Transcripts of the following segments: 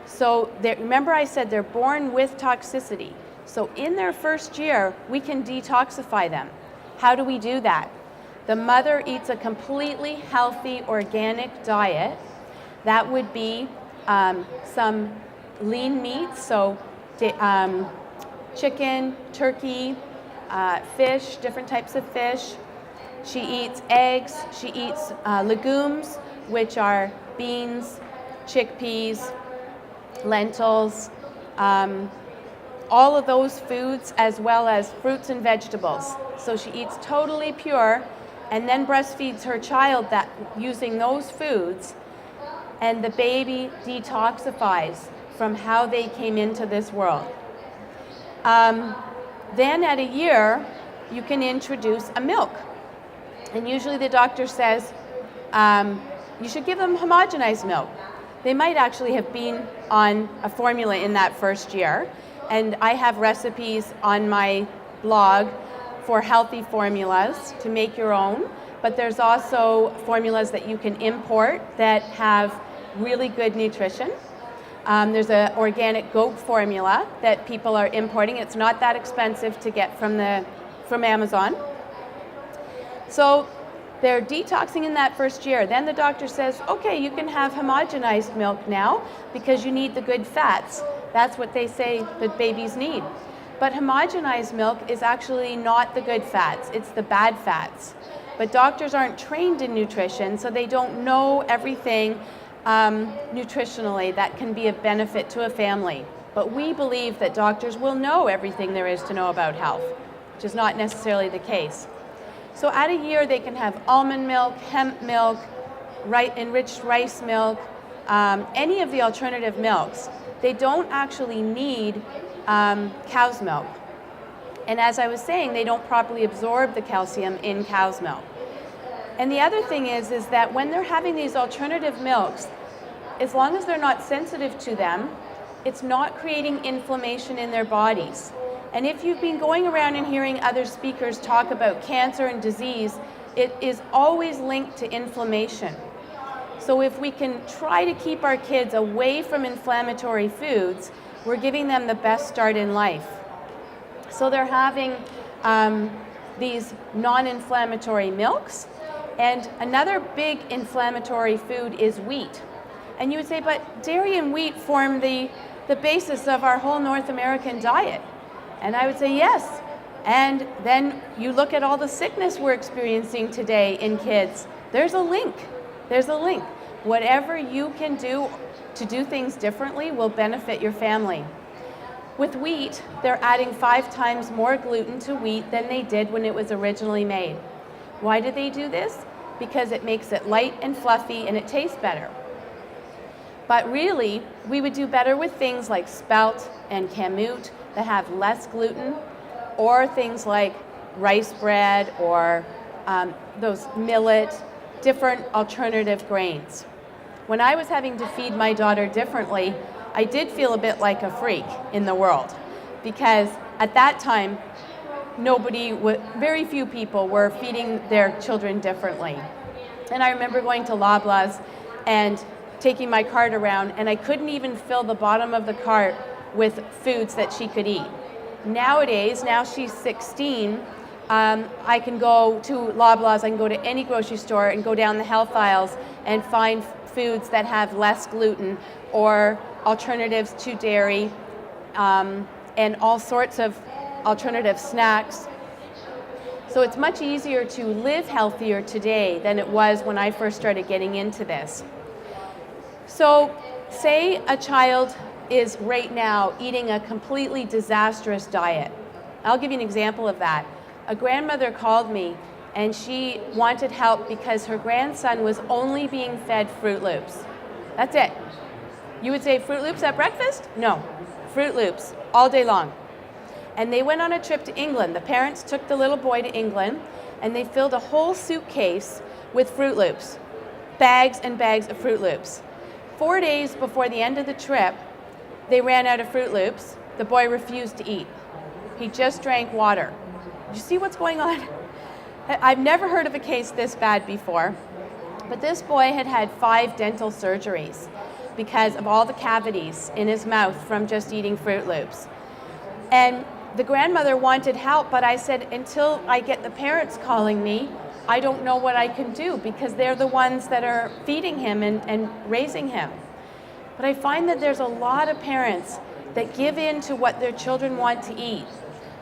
So remember I said they're born with toxicity. So in their first year, we can detoxify them. How do we do that? The mother eats a completely healthy organic diet. That would be some lean meats, so chicken, turkey, fish, different types of fish. She eats eggs, she eats legumes, which are beans, chickpeas, lentils, all of those foods, as well as fruits and vegetables. So she eats totally pure and then breastfeeds her child that using those foods, and the baby detoxifies from how they came into this world. Then at a year, you can introduce a milk. And usually the doctor says, you should give them homogenized milk. They might actually have been on a formula in that first year. And I have recipes on my blog for healthy formulas to make your own. But there's also formulas that you can import that have really good nutrition. There's an organic goat formula that people are importing. It's not that expensive to get from Amazon. So they're detoxing in that first year. Then the doctor says, okay, you can have homogenized milk now because you need the good fats. That's what they say that babies need. But homogenized milk is actually not the good fats, it's the bad fats. But doctors aren't trained in nutrition, so they don't know everything nutritionally that can be of benefit to a family. But we believe that doctors will know everything there is to know about health, which is not necessarily the case. So at a year, they can have almond milk, hemp milk, enriched rice milk, any of the alternative milks. They don't actually need cow's milk. And as I was saying, they don't properly absorb the calcium in cow's milk. And the other thing is that when they're having these alternative milks, as long as they're not sensitive to them, it's not creating inflammation in their bodies. And if you've been going around and hearing other speakers talk about cancer and disease, it is always linked to inflammation. So if we can try to keep our kids away from inflammatory foods, we're giving them the best start in life. So they're having these non-inflammatory milks. And another big inflammatory food is wheat. And you would say, but dairy and wheat form the basis of our whole North American diet. And I would say, yes. And then you look at all the sickness we're experiencing today in kids. There's a link. There's a link. Whatever you can do to do things differently will benefit your family. With wheat, they're adding 5 times more gluten to wheat than they did when it was originally made. Why do they do this? Because it makes it light and fluffy and it tastes better. But really, we would do better with things like spelt and kamut that have less gluten, or things like rice bread or those millet, different alternative grains. When I was having to feed my daughter differently, I did feel a bit like a freak in the world, because at that time, very few people were feeding their children differently. And I remember going to Loblaws and taking my cart around, and I couldn't even fill the bottom of the cart with foods that she could eat. Nowadays, now she's 16, I can go to Loblaws, I can go to any grocery store and go down the health aisles and find foods that have less gluten or alternatives to dairy, and all sorts of alternative snacks. So it's much easier to live healthier today than it was when I first started getting into this. So say a child is right now eating a completely disastrous diet. I'll give you an example of that. A grandmother called me and she wanted help because her grandson was only being fed Fruit Loops. That's it. You would say Fruit Loops at breakfast? No, Fruit Loops all day long. And they went on a trip to England. The parents took the little boy to England and they filled a whole suitcase with Fruit Loops, bags and bags of Fruit Loops. 4 days before the end of the trip, they ran out of Fruit Loops. The boy refused to eat. He just drank water. Do you see what's going on? I've never heard of a case this bad before, but this boy had had 5 dental surgeries. because of all the cavities in his mouth from just eating Fruit Loops. And the grandmother wanted help, but I said, until I get the parents calling me, I don't know what I can do, because they're the ones that are feeding him and raising him. But I find that there's a lot of parents that give in to what their children want to eat.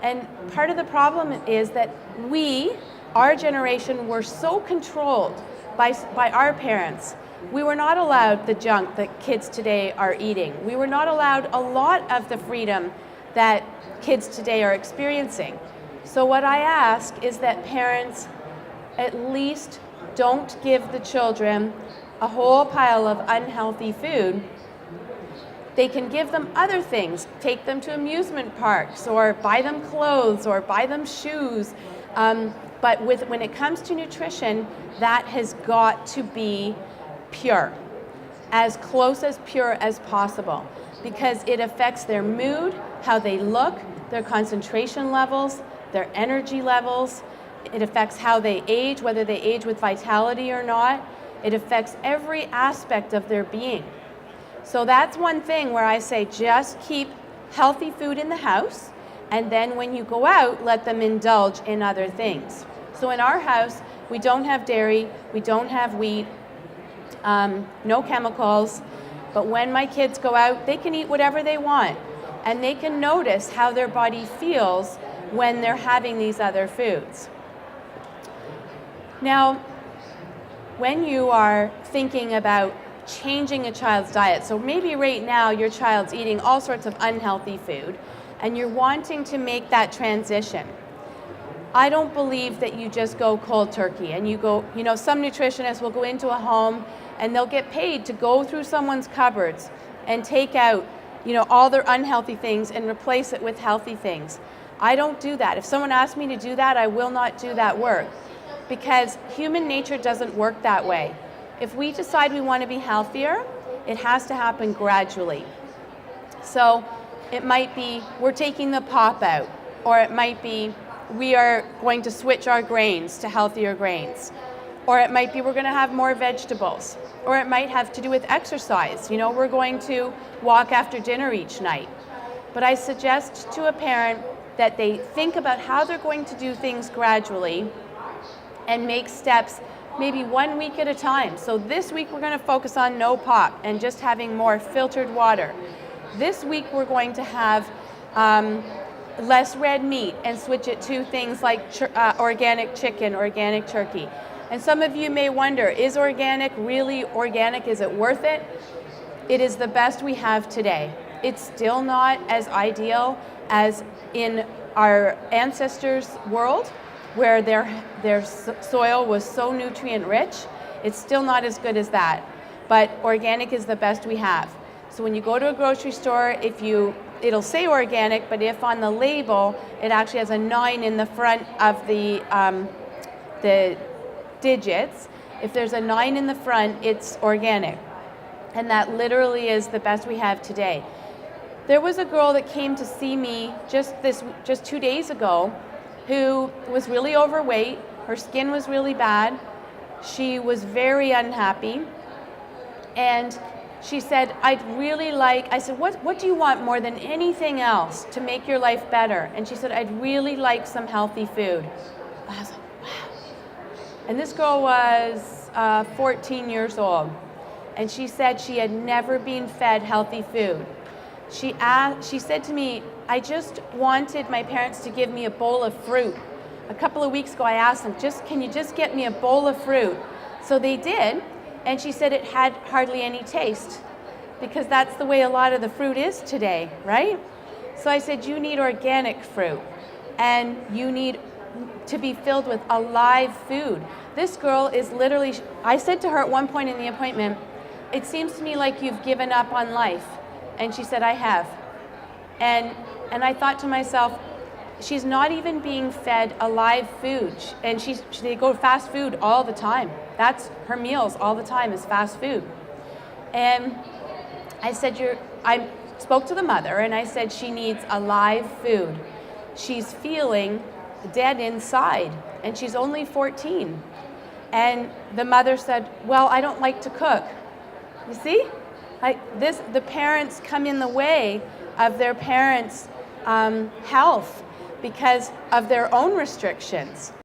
And part of the problem is that we, our generation, were so controlled by our parents. We were not allowed the junk that kids today are eating. We were not allowed a lot of the freedom that kids today are experiencing. So what I ask is that parents at least don't give the children a whole pile of unhealthy food. They can give them other things, take them to amusement parks, or buy them clothes, or buy them shoes. But when it comes to nutrition, that has got to be pure, as close as pure as possible, because it affects their mood, how they look, their concentration levels, their energy levels. It affects how they age, whether they age with vitality or not. It affects every aspect of their being. So that's one thing where I say just keep healthy food in the house, and then when you go out, let them indulge in other things. So in our house, we don't have dairy, we don't have wheat, no chemicals, but when my kids go out, they can eat whatever they want, and they can notice how their body feels when they're having these other foods. Now, when you are thinking about changing a child's diet, so maybe right now your child's eating all sorts of unhealthy food and you're wanting to make that transition, I don't believe that you just go cold turkey and you go, some nutritionists will go into a home and they'll get paid to go through someone's cupboards and take out, all their unhealthy things and replace it with healthy things. I don't do that. If someone asks me to do that, I will not do that work, because human nature doesn't work that way. If we decide we want to be healthier, it has to happen gradually. So it might be we're taking the pop out, or it might be we are going to switch our grains to healthier grains, or it might be we're going to have more vegetables, or it might have to do with exercise. We're going to walk after dinner each night. But I suggest to a parent that they think about how they're going to do things gradually and make steps maybe 1 week at a time. So this week we're going to focus on no pop and just having more filtered water. This week we're going to have less red meat and switch it to things like organic chicken, organic turkey. And some of you may wonder, is organic really organic? Is it worth it? It is the best we have today. It's still not as ideal as in our ancestors' world, where their soil was so nutrient rich. It's still not as good as that, but organic is the best we have. So when you go to a grocery store, it'll say organic, but if on the label it actually has a 9 in the front of the digits, if there's a 9 in the front, it's organic. And that literally is the best we have today. There was a girl that came to see me just 2 days ago who was really overweight. Her skin was really bad. She was very unhappy. And she said, I said, what do you want more than anything else to make your life better? And she said, I'd really like some healthy food. I was like, wow. And this girl was 14 years old. And she said she had never been fed healthy food. She said to me, I just wanted my parents to give me a bowl of fruit. A couple of weeks ago I asked them, can you just get me a bowl of fruit? So they did, and she said it had hardly any taste, because that's the way a lot of the fruit is today, right? So I said, you need organic fruit, and you need to be filled with alive food. This girl is literally, I said to her at one point in the appointment, it seems to me like you've given up on life. And she said, I have. And I thought to myself, she's not even being fed alive food. And they go to fast food all the time. That's her meals all the time, is fast food. And I said, I spoke to the mother and I said, she needs alive food. She's feeling dead inside, and she's only 14. And the mother said, well, I don't like to cook. You see? The parents come in the way of their parents' health because of their own restrictions.